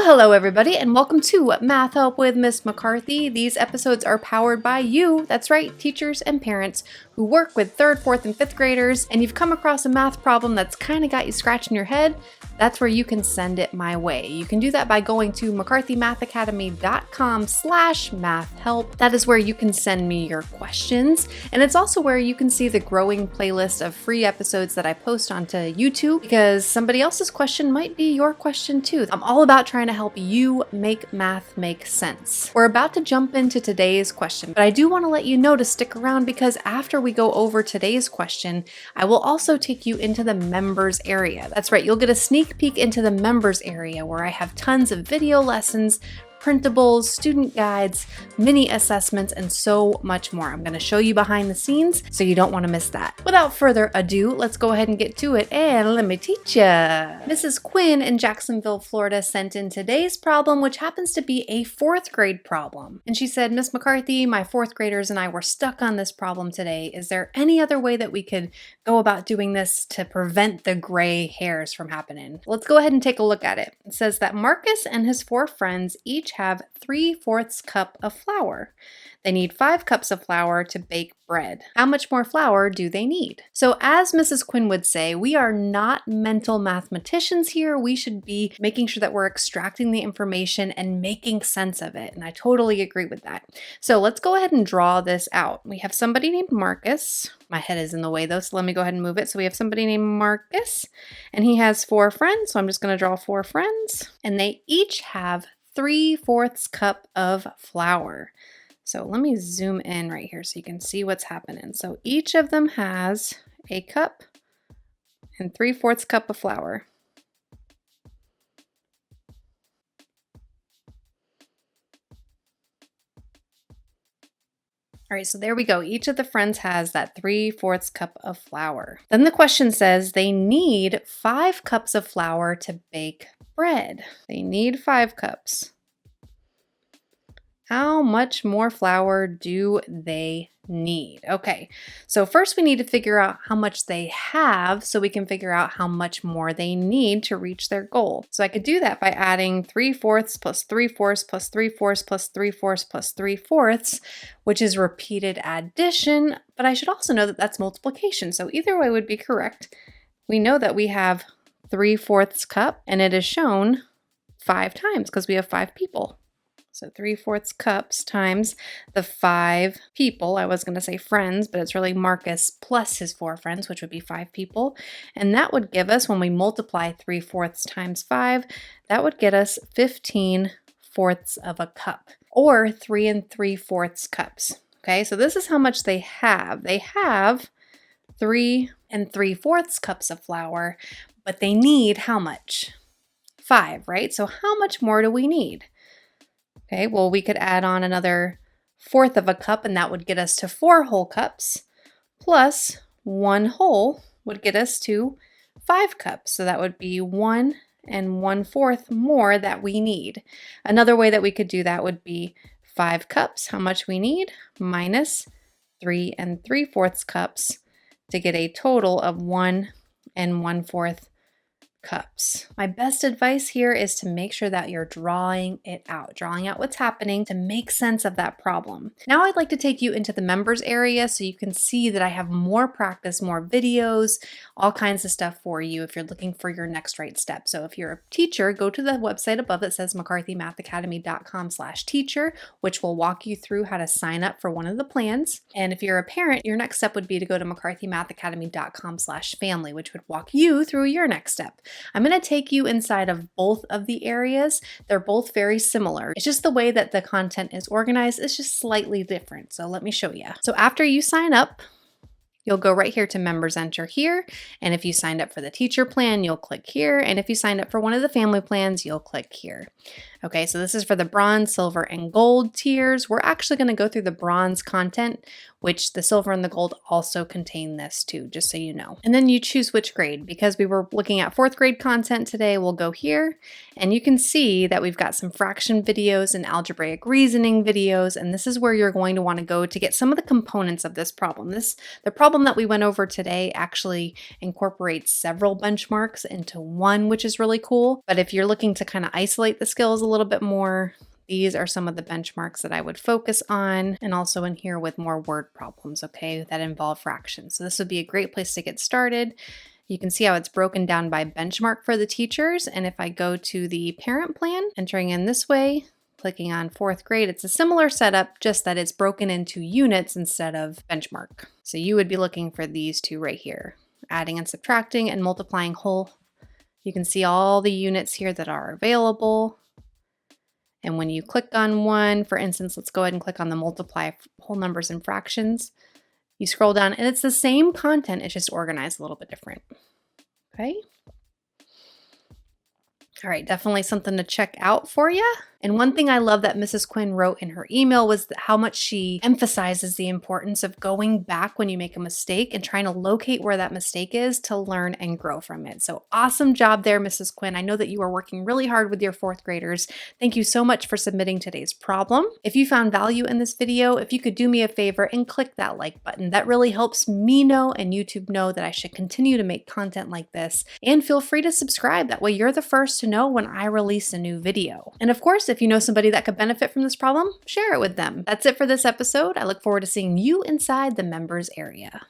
Well, hello everybody, and welcome to Math Help with Miss McCarthy. These episodes are powered by you, that's right, teachers and parents who work with 3rd, 4th, and 5th graders, and you've come across a math problem that's kind of got you scratching your head. That's where you can send it my way. You can do that by going to mccarthymathacademy.com/mathhelp. That is where you can send me your questions, and it's also where you can see the growing playlist of free episodes that I post onto YouTube, because somebody else's question might be your question too. I'm all about trying to help you make math make sense. We're about to jump into today's question, but I do want to let you know to stick around, because after we go over today's question, I will also take you into the members area. That's right, you'll get a sneak peek into the members area where I have tons of video lessons, printables, student guides, mini assessments, and so much more. I'm going to show you behind the scenes, so you don't want to miss that. Without further ado, let's go ahead and get to it, and let me teach ya. Mrs. Quinn in Jacksonville, Florida sent in today's problem, which happens to be a 4th grade problem. And she said, Miss McCarthy, my 4th graders and I were stuck on this problem today. Is there any other way that we could go about doing this to prevent the gray hairs from happening? Let's go ahead and take a look at it. It says that Marcus and his 4 friends each have 3/4 cup of flour. They need 5 cups of flour to bake bread. How much more flour do they need? So as Mrs. Quinn would say, we are not mental mathematicians here. We should be making sure that we're extracting the information and making sense of it. And I totally agree with that. So let's go ahead and draw this out. We have somebody named Marcus. My head is in the way though, so let me go ahead and move it. So we have somebody named Marcus, and he has 4 friends. So I'm just going to draw 4 friends, and they each have 3/4 cup of flour. So let me zoom in right here so you can see what's happening. So each of them has a cup and 3/4 cup of flour. All right, so there we go. Each of the friends has that 3/4 cup of flour. Then the question says they need 5 cups of flour to bake bread. They need 5 cups. How much more flour do they need? Okay, so first we need to figure out how much they have so we can figure out how much more they need to reach their goal. So I could do that by adding 3/4 plus 3/4 plus 3/4 plus 3/4 plus 3/4, which is repeated addition, but I should also know that that's multiplication. So either way would be correct. We know that we have 3/4 cup, and it is shown 5 times because we have 5 people. So 3/4 cups times the 5 people. I was going to say friends, but it's really Marcus plus his 4 friends, which would be 5 people. And that would give us, when we multiply 3/4 times 5, that would get us 15/4 of a cup, or 3 3/4 cups. Okay, so this is how much they have. They have 3 3/4 cups of flour, but they need how much? 5, right? So how much more do we need? Okay, well, we could add on another 1/4 of a cup, and that would get us to 4 whole cups, plus 1 whole would get us to 5 cups. So that would be 1 1/4 more that we need. Another way that we could do that would be 5 cups, how much we need, minus 3 3/4 cups to get a total of 1 1/4 cups. My best advice here is to make sure that you're drawing out what's happening to make sense of that problem. Now I'd like to take you into the members area so you can see that I have more practice, more videos, all kinds of stuff for you if you're looking for your next right step. So if you're a teacher, go to the website above that says mccarthymathacademy.com/teacher, which will walk you through how to sign up for one of the plans. And if you're a parent, your next step would be to go to mccarthymathacademy.com/family, which would walk you through your next step. I'm going to take you inside of both of the areas. They're both very similar. It's just the way that the content is organized is just slightly different. So let me show you. So after you sign up, you'll go right here to members, enter here. And if you signed up for the teacher plan, you'll click here. And if you signed up for one of the family plans, you'll click here. Okay, so this is for the bronze, silver, and gold tiers. We're actually going to go through the bronze content which the silver and the gold also contain this too, just so you know. And then you choose which grade. Because we were looking at 4th grade content today, we'll go here, and you can see that we've got some fraction videos and algebraic reasoning videos, and this is where you're going to want to go to get some of the components of this problem. The problem that we went over today actually incorporates several benchmarks into one, which is really cool. But if you're looking to kind of isolate the skills a little bit more, these are some of the benchmarks that I would focus on, and also in here with more word problems, okay, that involve fractions. So this would be a great place to get started. You can see how it's broken down by benchmark for the teachers. And if I go to the parent plan, entering in this way, clicking on 4th grade, it's a similar setup, just that it's broken into units instead of benchmark. So you would be looking for these two right here, adding and subtracting and multiplying whole. You can see all the units here that are available. And when you click on one, for instance, let's go ahead and click on the multiply whole numbers and fractions. You scroll down and it's the same content, it's just organized a little bit different. Okay. All right, definitely something to check out for you. And one thing I love that Mrs. Quinn wrote in her email was how much she emphasizes the importance of going back when you make a mistake and trying to locate where that mistake is to learn and grow from it. So awesome job there, Mrs. Quinn. I know that you are working really hard with your 4th graders. Thank you so much for submitting today's problem. If you found value in this video, if you could do me a favor and click that like button, that really helps me know and YouTube know that I should continue to make content like this. And feel free to subscribe. That way you're the first to know when I release a new video. And of course, if you know somebody that could benefit from this problem, share it with them. That's it for this episode. I look forward to seeing you inside the members area.